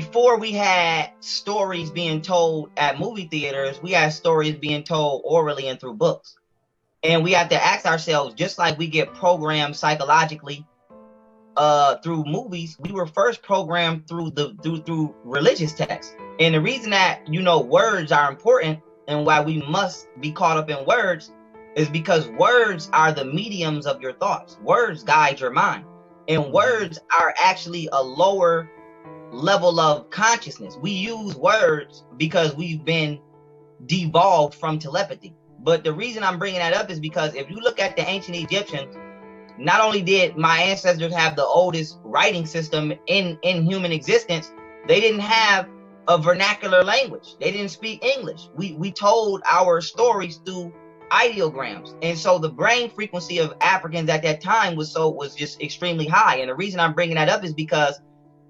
before we had stories being told at movie theaters, we had stories being told orally and through books. And we have to ask ourselves, just like we get programmed psychologically through movies, we were first programmed through religious texts. And the reason that, you know, words are important and why we must be caught up in words is because words are the mediums of your thoughts. Words guide your mind. And words are actually a lower level of consciousness. We use words because we've been devolved from telepathy. But the reason I'm bringing that up is because if you look at the ancient Egyptians, not only did my ancestors have the oldest writing system in human existence, they didn't have a vernacular language. They didn't speak English. We told our stories through ideograms. And so the brain frequency of Africans at that time was just extremely high. And the reason I'm bringing that up is because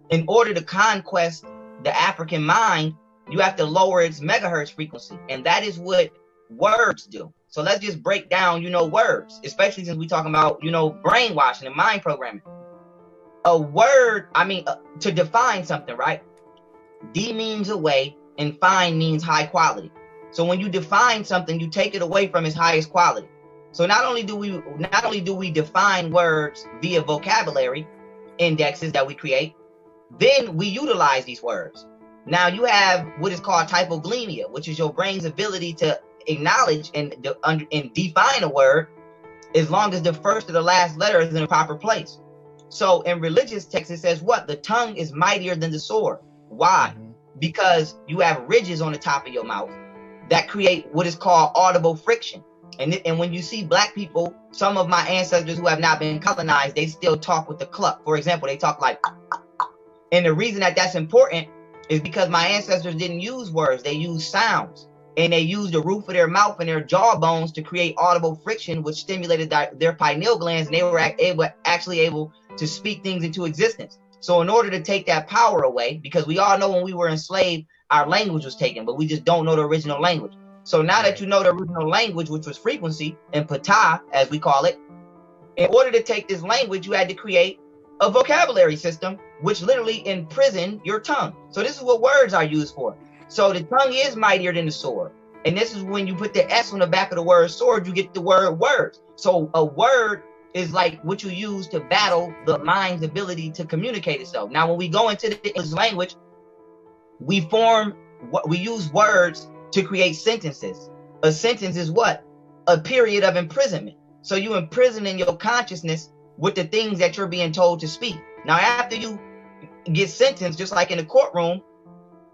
in order to conquest the African mind, you have to lower its megahertz frequency. And that is what words do. So let's just break down, you know, words, especially since we're talking about, you know, brainwashing and mind programming. A word, to define something, right? D means away and fine means high quality. So when you define something, you take it away from its highest quality. So not only do we define words via vocabulary indexes that we create, then we utilize these words. Now you have what is called typoglyphia, which is your brain's ability to acknowledge and define a word as long as the first or the last letter is in a proper place. So in religious texts, it says what? The tongue is mightier than the sword. Why? Because you have ridges on the top of your mouth that create what is called audible friction. And when you see black people, some of my ancestors who have not been colonized, they still talk with the cluck. For example, they talk like, and the reason that that's important is because my ancestors didn't use words, they used sounds. And they used the roof of their mouth and their jaw bones to create audible friction, which stimulated their pineal glands, and they were actually able to speak things into existence. So in order to take that power away, because we all know when we were enslaved, our language was taken, but we just don't know the original language. So now that you know the original language, which was frequency, and pata, as we call it, in order to take this language, you had to create a vocabulary system, which literally imprisoned your tongue. So this is what words are used for. So the tongue is mightier than the sword. And this is when you put the S on the back of the word sword, you get the word words. So a word is like what you use to battle the mind's ability to communicate itself. Now, when we go into the English language, we use words to create sentences. A sentence is what? A period of imprisonment. So you imprison in your consciousness with the things that you're being told to speak. Now, after you get sentenced, just like in the courtroom,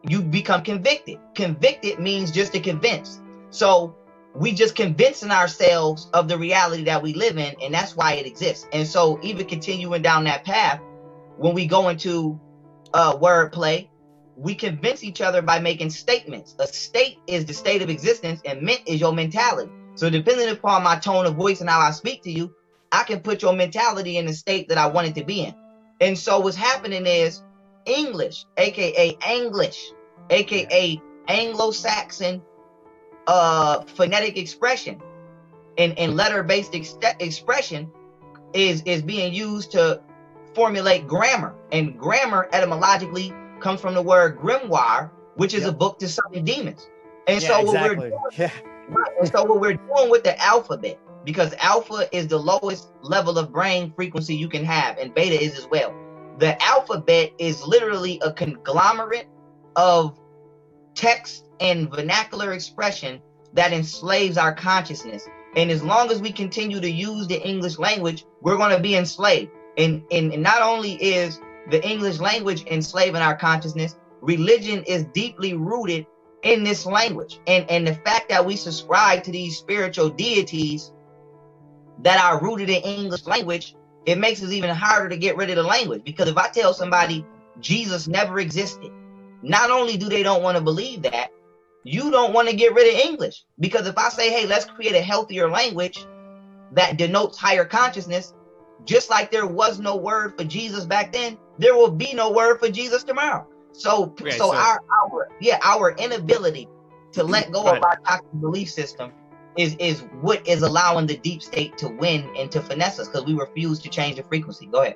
you become convicted. Convicted means just to convince. So we just convincing ourselves of the reality that we live in, and that's why it exists. And so even continuing down that path, when we go into wordplay, we convince each other by making statements. A state is the state of existence, and ment is your mentality. So depending upon my tone of voice and how I speak to you, I can put your mentality in the state that I want it to be in. And so what's happening is English, aka English, aka Anglo-Saxon phonetic expression and letter-based expression is being used to formulate grammar. And grammar etymologically comes from the word grimoire, which is a book to summon demons. And so what we're doing with the alphabet, because alpha is the lowest level of brain frequency you can have, and beta is as well. The alphabet is literally a conglomerate of text and vernacular expression that enslaves our consciousness. And as long as we continue to use the English language, we're going to be enslaved. And not only is the English language enslaving our consciousness, religion is deeply rooted in this language. And the fact that we subscribe to these spiritual deities that are rooted in English language, it makes it even harder to get rid of the language. Because if I tell somebody Jesus never existed, not only do they don't want to believe that, you don't want to get rid of English. Because if I say, hey, let's create a healthier language that denotes higher consciousness, just like there was no word for Jesus back then, there will be no word for Jesus tomorrow. So our inability to let go of our toxic belief system is what is allowing the deep state to win and to finesse us, because we refuse to change the frequency. Go ahead.